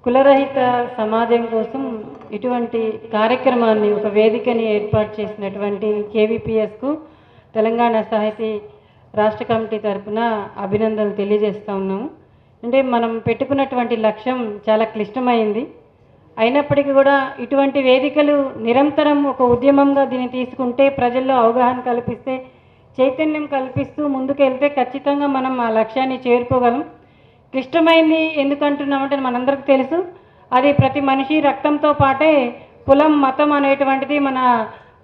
కులరహిత సమాజం కోసం ఇటువంటి కార్యక్రమాన్ని ఒక వేదికని ఏర్పాటు చేసినటువంటి కేవీపీఎస్కు తెలంగాణ సాహితీ రాష్ట్ర కమిటీ తరఫున అభినందనలు తెలియజేస్తూ ఉన్నాము. అంటే మనం పెట్టుకున్నటువంటి లక్ష్యం చాలా క్లిష్టమైంది. అయినప్పటికీ కూడా ఇటువంటి వేదికలు నిరంతరం ఒక ఉద్యమంగా దీన్ని తీసుకుంటే, ప్రజల్లో అవగాహన కల్పిస్తే, చైతన్యం కల్పిస్తూ ముందుకెళ్తే ఖచ్చితంగా మనం ఆ లక్ష్యాన్ని చేరుకోగలం. క్లిష్టమైంది ఎందుకంటున్నామంటే మనందరికీ తెలుసు, అది ప్రతి మనిషి రక్తంతో పాటే కులం మతం అనేటువంటిది మన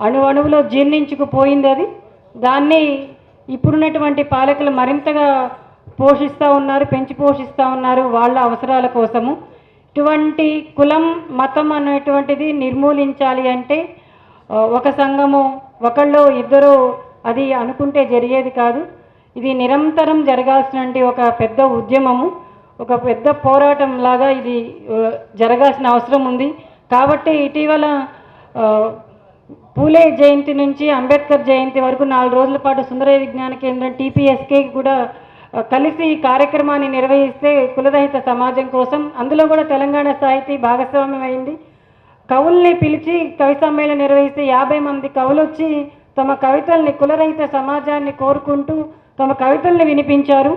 అణువణువులో జీర్ణించుకుపోయింది. అది దాన్ని ఇప్పుడున్నటువంటి పాలకులు మరింతగా పోషిస్తూ ఉన్నారు, పెంచి పోషిస్తూ ఉన్నారు వాళ్ళ అవసరాల కోసము. ఇటువంటి కులం మతం అనేటువంటిది నిర్మూలించాలి అంటే ఒక సంఘము ఒకళ్ళు ఇద్దరు అది అనుకుంటే జరిగేది కాదు. ఇది నిరంతరం జరగాల్సినటువంటి ఒక పెద్ద ఉద్యమము, ఒక పెద్ద పోరాటం లాగా ఇది జరగాల్సిన అవసరం ఉంది. కాబట్టి ఇటీవల పూలే జయంతి నుంచి అంబేద్కర్ జయంతి వరకు 4 రోజుల పాటు సుందరయ్య విజ్ఞాన కేంద్రం టీపీఎస్కే కూడా కలిసి ఈ కార్యక్రమాన్ని నిర్వహిస్తే కులరహిత సమాజం కోసం, అందులో కూడా తెలంగాణ సాహితీ భాగస్వామ్యం అయింది. కవుల్ని పిలిచి కవి సమ్మేళనం నిర్వహిస్తే 50 మంది కవులు వచ్చి తమ కవితల్ని కులరహిత సమాజాన్ని కోరుకుంటూ తమ కవితల్ని వినిపించారు.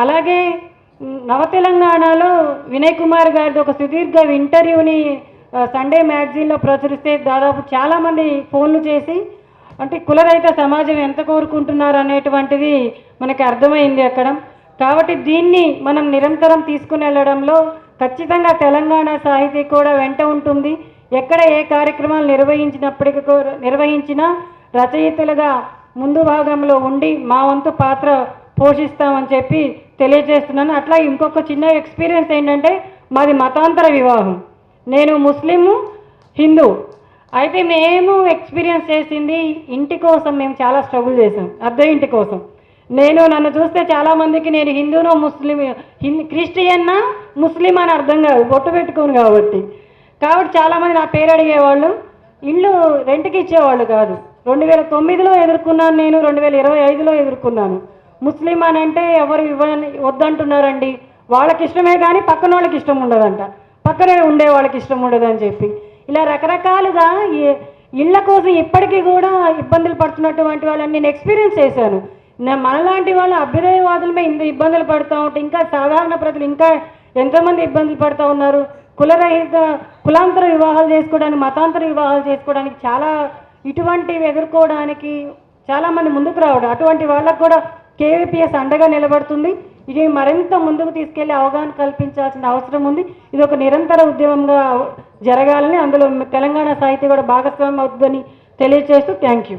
అలాగే నవ తెలంగాణలో వినయ్ కుమార్ గారిది ఒక సుదీర్ఘ ఇంటర్వ్యూని సండే మ్యాగజైన్లో ప్రచురిస్తే దాదాపు చాలామంది ఫోన్లు చేసి అంటే కులరహిత సమాజం ఎంత కోరుకుంటున్నారు అనేటువంటిది మనకి అర్థమైంది అక్కడ. కాబట్టి దీన్ని మనం నిరంతరం తీసుకుని వెళ్ళడంలో ఖచ్చితంగా తెలంగాణ సాహితీ కూడా వెంట ఉంటుంది. ఎక్కడ ఏ కార్యక్రమాలు నిర్వహించినా రచయితలుగా ముందు భాగంలో ఉండి మా వంతు పాత్ర పోషిస్తామని చెప్పి తెలియజేస్తున్నాను. అట్లా ఇంకొక చిన్న ఎక్స్పీరియన్స్ ఏంటంటే, మాది మతాంతర వివాహం. నేను ముస్లిము, హిందూ. అయితే మేము ఎక్స్పీరియన్స్ చేసింది ఇంటి కోసం మేము చాలా స్ట్రగుల్ చేసాం, అద్దె ఇంటి కోసం. నన్ను చూస్తే చాలామందికి నేను హిందూనో ముస్లిం, క్రిస్టియన్నా ముస్లిం అని అర్థం కాదు, బొట్టు పెట్టుకోను కాబట్టి చాలామంది నా పేరు అడిగేవాళ్ళు. ఇల్లు రెంట్కి ఇచ్చేవాళ్ళు కాదు. 2009లో ఎదుర్కొన్నాను, నేను 2025లో ఎదుర్కొన్నాను. ముస్లిం అని అంటే ఎవరు వద్దంటున్నారండి, వాళ్ళకి ఇష్టమే కానీ పక్కన వాళ్ళకి ఇష్టం ఉండదంట, పక్కనే ఉండే వాళ్ళకి ఇష్టం ఉండదని చెప్పి ఇలా రకరకాలుగా ఇళ్ళ కోసం ఇప్పటికీ కూడా ఇబ్బందులు పడుతున్నటువంటి వాళ్ళని నేను ఎక్స్పీరియన్స్ చేశాను. మనలాంటి వాళ్ళు అభ్యుదయవాదులమే ఇంత ఇబ్బందులు పడుతూ ఉంటే ఇంకా సాధారణ ప్రజలు ఇంకా ఎంతోమంది ఇబ్బందులు పడుతూ ఉన్నారు. కులాంతర వివాహాలు చేసుకోవడానికి, మతాంతర వివాహాలు చేసుకోవడానికి చాలా ఇటువంటివి ఎదుర్కోవడానికి చాలామంది ముందుకు రావడం, అటువంటి వాళ్ళకు కూడా కేవీపీఎస్ అండగా నిలబడుతుంది. ఇది మరింత ముందుకు తీసుకెళ్లి అవగాహన కల్పించాల్సిన అవసరం ఉంది. ఇది ఒక నిరంతర ఉద్యమంగా జరగాలని, అందులో తెలంగాణ సాహితీ కూడా భాగస్వామ్యం అవుతుందని తెలియజేస్తూ థ్యాంక్ యూ.